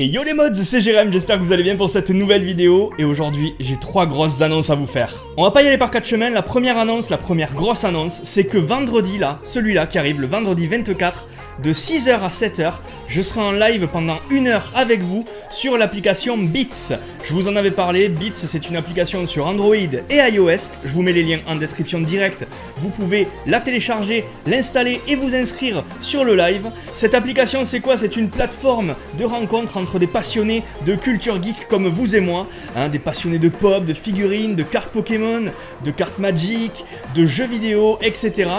Et yo les mods, c'est Jérém, j'espère que vous allez bien pour cette nouvelle vidéo. Et aujourd'hui, j'ai 3 grosses annonces à vous faire. On va pas y aller par 4 chemins, la première annonce, la première grosse annonce, c'est que vendredi là, celui-là qui arrive, le vendredi 24, de 6h à 7h, je serai en live pendant 1 heure avec vous sur l'application Beats. Je vous en avais parlé, Beats c'est une application sur Android et iOS, je vous mets les liens en description directe. Vous pouvez la télécharger, l'installer et vous inscrire sur le live. Cette application c'est quoi? C'est une plateforme de rencontre entre des passionnés de culture geek comme vous et moi, hein, des passionnés de pop, de figurines, de cartes Pokémon, de cartes Magic, de jeux vidéo, etc.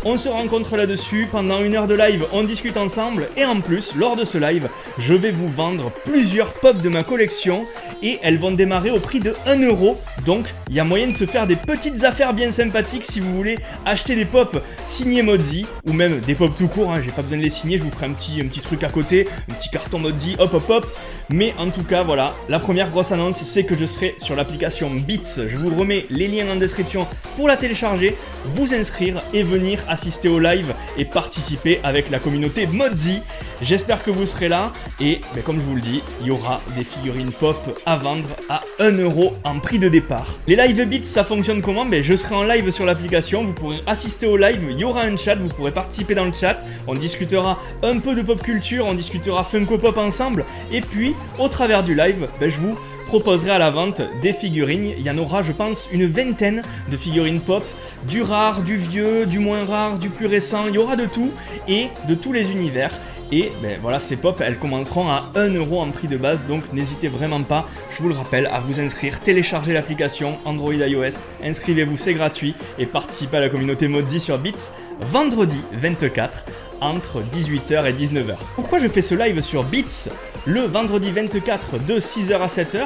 On se rencontre là-dessus, pendant 1 heure de live, on discute ensemble et en plus, lors de ce live, je vais vous vendre plusieurs pops de ma collection et elles vont démarrer au prix de 1 euro. Donc, il y a moyen de se faire des petites affaires bien sympathiques si vous voulez acheter des pops signés Modzi ou même des pops tout court, hein, j'ai pas besoin de les signer, je vous ferai un petit truc à côté, un petit carton Modzi, hop hop hop. Mais en tout cas, voilà, la première grosse annonce, c'est que je serai sur l'application Beats. Je vous remets les liens en description pour la télécharger, vous inscrire et venir assister au live et participer avec la communauté Modzi. J'espère que vous serez là et comme je vous le dis, il y aura des figurines pop à vendre à 1 euro en prix de départ. Les live Beats, ça fonctionne comment? Je serai en live sur l'application, vous pourrez assister au live, il y aura un chat, vous pourrez participer dans le chat, on discutera un peu de pop culture, on discutera Funko Pop ensemble et puis au travers du live, je vous proposerai à la vente des figurines. Il y en aura, je pense, une vingtaine de figurines pop, du rare, du vieux, du moins rare, du plus récent, il y aura de tout et de tous les univers. Et voilà, ces pop, elles commenceront à 1 euro en prix de base, donc n'hésitez vraiment pas, je vous le rappelle, à vous inscrire, téléchargez l'application Android iOS, inscrivez-vous, c'est gratuit, et participez à la communauté Modzi sur Beats, vendredi 24, entre 18h et 19h. Pourquoi je fais ce live sur Beats le vendredi 24 de 6h à 7h?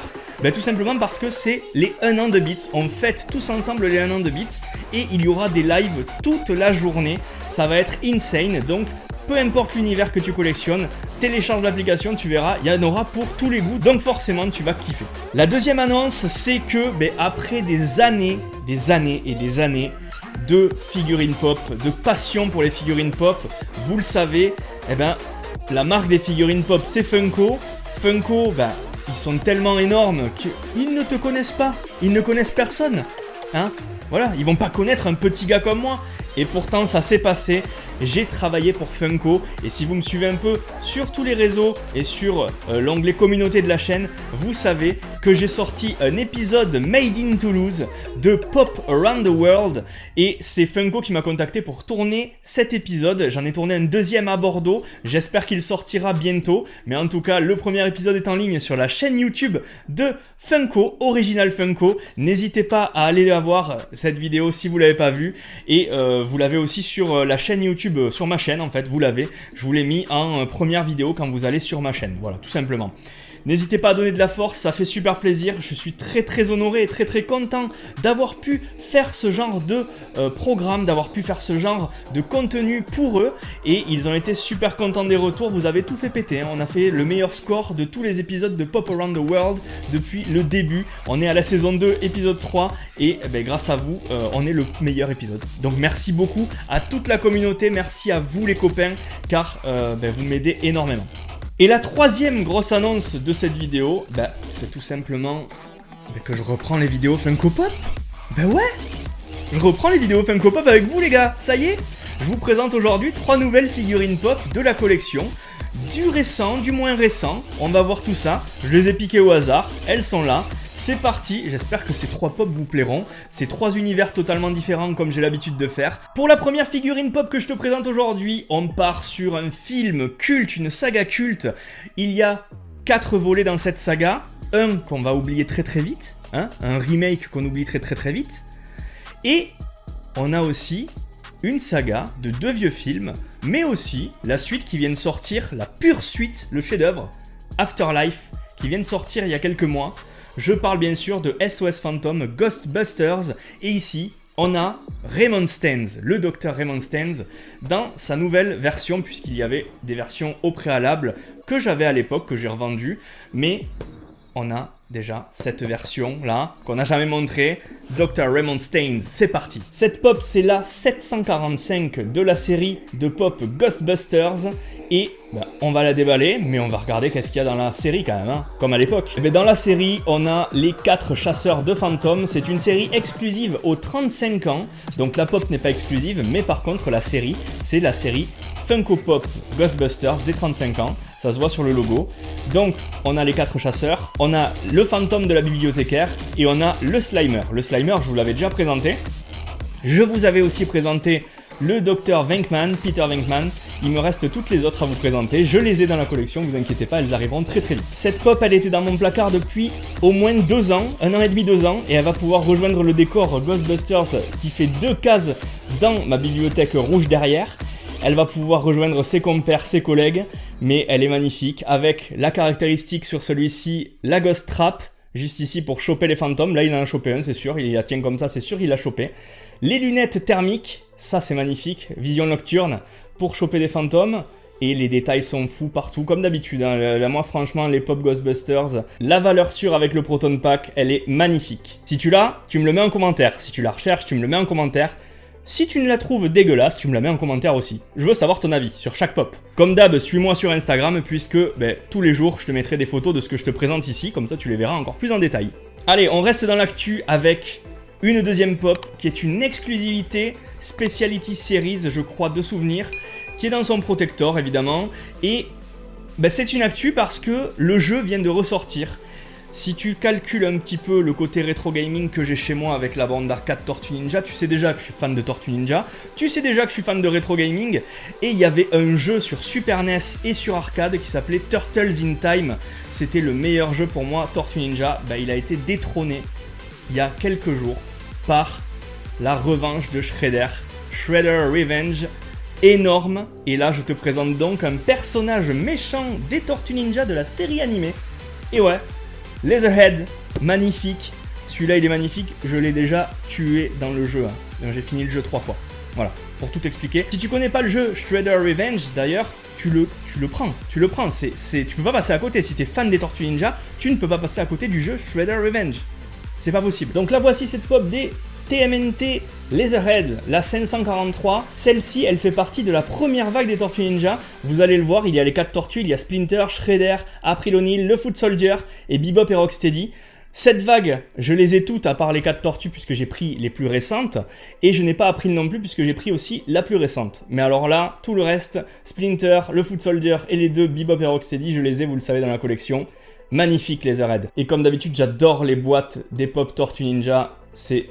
Tout simplement parce que c'est les 1 an de Beats, on fête tous ensemble les 1 an de Beats, et il y aura des lives toute la journée, ça va être insane, donc peu importe l'univers que tu collectionnes, télécharge l'application, tu verras, il y en aura pour tous les goûts, donc forcément tu vas kiffer. La deuxième annonce, c'est que après des années et des années de figurines pop, de passion pour les figurines pop, vous le savez, la marque des figurines pop c'est Funko. Funko, ils sont tellement énormes qu'ils ne te connaissent pas, ils ne connaissent personne, hein. Voilà, ils vont pas connaître un petit gars comme moi. Et pourtant ça s'est passé, j'ai travaillé pour Funko et si vous me suivez un peu sur tous les réseaux et sur l'onglet communauté de la chaîne, vous savez que j'ai sorti un épisode Made in Toulouse de Pop Around the World et c'est Funko qui m'a contacté pour tourner cet épisode. J'en ai tourné un deuxième à Bordeaux, j'espère qu'il sortira bientôt, mais en tout cas le premier épisode est en ligne sur la chaîne YouTube de Funko, Original Funko. N'hésitez pas à aller la voir cette vidéo si vous l'avez pas vue et vous l'avez aussi sur la chaîne YouTube, sur ma chaîne en fait, vous l'avez. Je vous l'ai mis en première vidéo quand vous allez sur ma chaîne, voilà, tout simplement. N'hésitez pas à donner de la force, ça fait super plaisir. Je suis très honoré et très content d'avoir pu faire ce genre de programme, d'avoir pu faire ce genre de contenu pour eux. Et ils ont été super contents des retours, vous avez tout fait péter, hein. On a fait le meilleur score de tous les épisodes de Pop Around the World depuis le début. On est à la saison 2, épisode 3 et grâce à vous, on est le meilleur épisode. Donc merci beaucoup à toute la communauté, merci à vous les copains, car vous m'aidez énormément. Et la troisième grosse annonce de cette vidéo, c'est tout simplement que je reprends les vidéos Funko Pop. Ouais, je reprends les vidéos Funko Pop avec vous les gars, ça y est. Je vous présente aujourd'hui 3 nouvelles figurines pop de la collection, du récent, du moins récent, on va voir tout ça. Je les ai piquées au hasard, elles sont là. C'est parti, j'espère que ces 3 pop vous plairont, ces 3 univers totalement différents comme j'ai l'habitude de faire. Pour la première figurine pop que je te présente aujourd'hui, on part sur un film culte, une saga culte. Il y a 4 volets dans cette saga, un qu'on va oublier très vite, hein, un remake qu'on oublie très vite. Et on a aussi une saga de 2 vieux films, mais aussi la suite qui vient de sortir, la pure suite, le chef-d'œuvre, Afterlife, qui vient de sortir il y a quelques mois. Je parle bien sûr de SOS Phantom Ghostbusters et ici on a Raymond Stantz, le docteur Raymond Stantz dans sa nouvelle version puisqu'il y avait des versions au préalable que j'avais à l'époque, que j'ai revendues, mais on a déjà cette version là qu'on n'a jamais montrée, Dr. Raymond Stantz, c'est parti. Cette pop c'est la 745 de la série de pop Ghostbusters Et on va la déballer, mais on va regarder qu'est-ce qu'il y a dans la série quand même, hein, comme à l'époque. Et dans la série, on a les 4 chasseurs de fantômes. C'est une série exclusive aux 35 ans. Donc la pop n'est pas exclusive, mais par contre la série, c'est la série Funko Pop Ghostbusters des 35 ans. Ça se voit sur le logo. Donc on a les 4 chasseurs, on a le fantôme de la bibliothécaire et on a le Slimer. Le Slimer, je vous l'avais déjà présenté. Je vous avais aussi présenté le docteur Venkman, Peter Venkman. Il me reste toutes les autres à vous présenter. Je les ai dans la collection, vous inquiétez pas, elles arriveront très très vite. Cette pop, elle était dans mon placard depuis au moins 2 ans, 1 an et demi, 2 ans, et elle va pouvoir rejoindre le décor Ghostbusters qui fait 2 cases dans ma bibliothèque rouge derrière. Elle va pouvoir rejoindre ses compères, ses collègues, mais elle est magnifique, avec la caractéristique sur celui-ci, la Ghost Trap, juste ici pour choper les fantômes. Là il en a chopé un, c'est sûr, il la tient comme ça, c'est sûr il l'a chopé. Les lunettes thermiques, ça c'est magnifique, vision nocturne pour choper des fantômes. Et les détails sont fous partout, comme d'habitude, hein. Moi franchement, les Pop Ghostbusters, la valeur sûre avec le Proton Pack, elle est magnifique. Si tu l'as, tu me le mets en commentaire. Si tu la recherches, tu me le mets en commentaire. Si tu ne la trouves dégueulasse, tu me la mets en commentaire aussi. Je veux savoir ton avis sur chaque pop. Comme d'hab, suis-moi sur Instagram puisque tous les jours, je te mettrai des photos de ce que je te présente ici, comme ça tu les verras encore plus en détail. Allez, on reste dans l'actu avec une deuxième pop qui est une exclusivité Speciality Series, je crois, de souvenirs, qui est dans son protector évidemment. Et c'est une actu parce que le jeu vient de ressortir. Si tu calcules un petit peu le côté rétro gaming que j'ai chez moi avec la bande d'arcade Tortue Ninja, tu sais déjà que je suis fan de Tortue Ninja, tu sais déjà que je suis fan de rétro gaming, et il y avait un jeu sur Super NES et sur arcade qui s'appelait Turtles in Time. C'était le meilleur jeu pour moi, Tortue Ninja. Il a été détrôné il y a quelques jours par la revanche de Shredder, Shredder Revenge, énorme. Et là je te présente donc un personnage méchant des Tortues Ninja de la série animée. Et ouais, Leatherhead, magnifique. Celui-là il est magnifique, je l'ai déjà tué dans le jeu, hein. J'ai fini le jeu 3 fois. Voilà, pour tout expliquer. Si tu connais pas le jeu Shredder Revenge d'ailleurs, tu le prends. Tu peux pas passer à côté. Si t'es fan des Tortues Ninja, tu ne peux pas passer à côté du jeu Shredder Revenge. C'est pas possible. Donc là voici cette pop des TMNT Leatherhead, la 543. Celle-ci, elle fait partie de la première vague des Tortues Ninja. Vous allez le voir, il y a les 4 tortues, il y a Splinter, Shredder, April O'Neil, le Foot Soldier et Bebop et Rocksteady. Cette vague, je les ai toutes à part les 4 tortues puisque j'ai pris les plus récentes. Et je n'ai pas April non plus puisque j'ai pris aussi la plus récente. Mais alors là, tout le reste, Splinter, le Foot Soldier et les 2 Bebop et Rocksteady, je les ai, vous le savez, dans la collection. Magnifique Leatherhead. Et comme d'habitude, j'adore les boîtes des Pop Tortues Ninja. C'est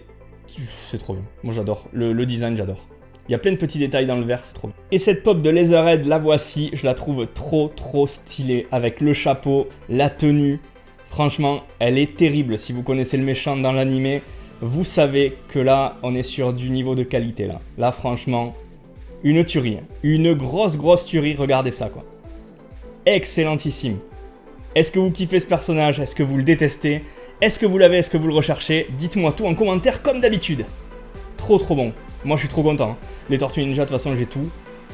trop bien. Moi j'adore. Le design, j'adore. Il y a plein de petits détails dans le verre, c'est trop bien. Et cette pop de Leatherhead, la voici. Je la trouve trop stylée. Avec le chapeau, la tenue. Franchement, elle est terrible. Si vous connaissez le méchant dans l'animé, vous savez que là, on est sur du niveau de qualité. Là franchement, une tuerie. Une grosse tuerie. Regardez ça, quoi. Excellentissime. Est-ce que vous kiffez ce personnage? Est-ce que vous le détestez? Est-ce que vous l'avez? Est-ce que vous le recherchez? Dites-moi tout en commentaire comme d'habitude. Trop bon. Moi je suis trop content. Les Tortues Ninja, de toute façon j'ai tout.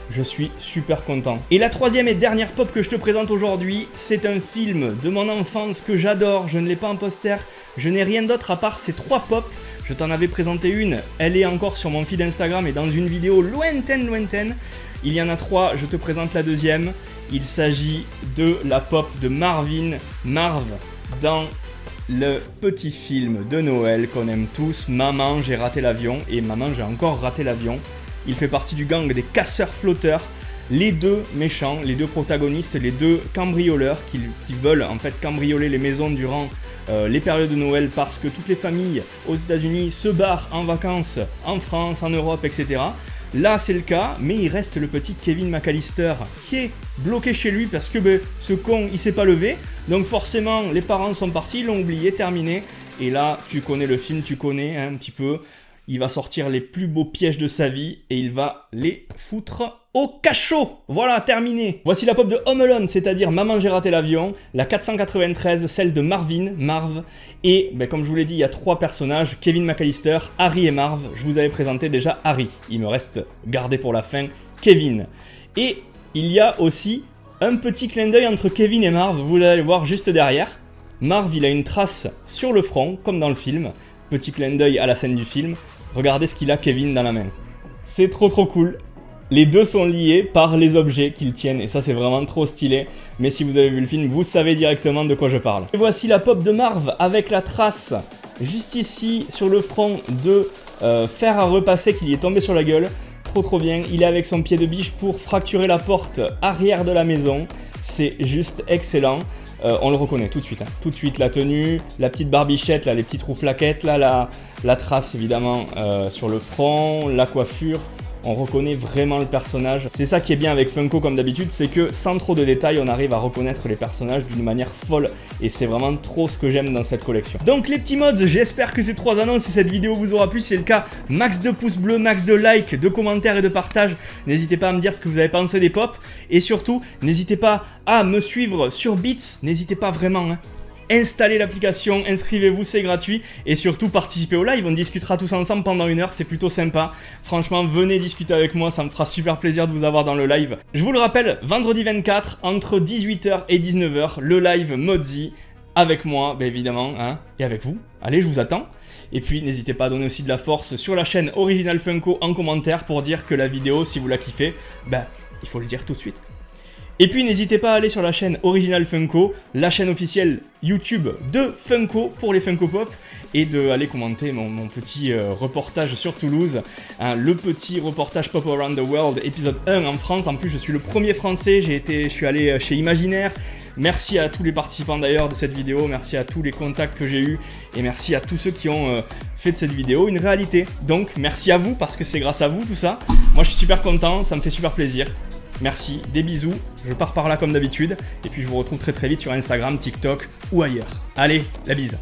Je suis super content. Et la troisième et dernière pop que je te présente aujourd'hui, c'est un film de mon enfance que j'adore. Je ne l'ai pas en poster. Je n'ai rien d'autre à part ces 3 pop. Je t'en avais présenté une. Elle est encore sur mon feed Instagram et dans une vidéo lointaine. Il y en a 3. Je te présente la deuxième. Il s'agit de la pop de Marv dans le petit film de Noël qu'on aime tous, Maman j'ai raté l'avion, et Maman j'ai encore raté l'avion. Il fait partie du gang des casseurs flotteurs, les 2 méchants, les 2 protagonistes, les 2 cambrioleurs qui veulent en fait cambrioler les maisons durant les périodes de Noël parce que toutes les familles aux États-Unis se barrent en vacances en France, en Europe, etc. Là c'est le cas, mais il reste le petit Kevin McAllister qui est bloqué chez lui parce que ce con il s'est pas levé. Donc forcément les parents sont partis, ils l'ont oublié, terminé. Et là tu connais le film, tu connais un petit peu. Il va sortir les plus beaux pièges de sa vie et il va les foutre au cachot. Voilà, terminé. Voici la pop de Home Alone, c'est-à-dire Maman j'ai raté l'avion, la 493, celle de Marv. Et comme je vous l'ai dit, il y a 3 personnages, Kevin McAllister, Harry et Marv. Je vous avais présenté déjà Harry. Il me reste gardé pour la fin Kevin. Et il y a aussi un petit clin d'œil entre Kevin et Marv, vous allez voir juste derrière. Marv, il a une trace sur le front, comme dans le film. Petit clin d'œil à la scène du film. Regardez ce qu'il a Kevin dans la main. C'est trop cool. Les deux sont liés par les objets qu'ils tiennent et ça c'est vraiment trop stylé. Mais si vous avez vu le film, vous savez directement de quoi je parle. Et voici la pop de Marv avec la trace juste ici sur le front de fer à repasser qui lui est tombé sur la gueule. Trop bien, il est avec son pied de biche pour fracturer la porte arrière de la maison. C'est juste excellent. On le reconnaît tout de suite, hein. Tout de suite la tenue, la petite barbichette, là, les petits trous flaquettes, là, la trace évidemment sur le front, la coiffure. On reconnaît vraiment le personnage. C'est ça qui est bien avec Funko comme d'habitude, c'est que sans trop de détails, on arrive à reconnaître les personnages d'une manière folle. Et c'est vraiment trop ce que j'aime dans cette collection. Donc les petits mods, j'espère que ces 3 annonces et cette vidéo vous aura plu. Si c'est le cas, max de pouces bleus, max de likes, de commentaires et de partages. N'hésitez pas à me dire ce que vous avez pensé des pops. Et surtout, n'hésitez pas à me suivre sur Beats. N'hésitez pas vraiment, hein. Installez l'application, inscrivez-vous, c'est gratuit et surtout participez au live, on discutera tous ensemble pendant 1 heure, c'est plutôt sympa. Franchement, venez discuter avec moi, ça me fera super plaisir de vous avoir dans le live. Je vous le rappelle, vendredi 24, entre 18h et 19h, le live Modzi, avec moi, bien évidemment, hein, et avec vous. Allez, je vous attends. Et puis, n'hésitez pas à donner aussi de la force sur la chaîne Original Funko en commentaire pour dire que la vidéo, si vous la kiffez, ben, il faut le dire tout de suite. Et puis n'hésitez pas à aller sur la chaîne Original Funko, la chaîne officielle YouTube de Funko pour les Funko Pop, et d'aller commenter mon petit reportage sur Toulouse, hein, le petit reportage Pop Around the World, épisode 1 en France. En plus je suis le premier français, je suis allé chez Imaginaire. Merci à tous les participants d'ailleurs de cette vidéo, merci à tous les contacts que j'ai eus, et merci à tous ceux qui ont fait de cette vidéo une réalité. Donc merci à vous, parce que c'est grâce à vous tout ça. Moi je suis super content, ça me fait super plaisir. Merci, des bisous, je pars par là comme d'habitude, et puis je vous retrouve très vite sur Instagram, TikTok ou ailleurs. Allez, la bise.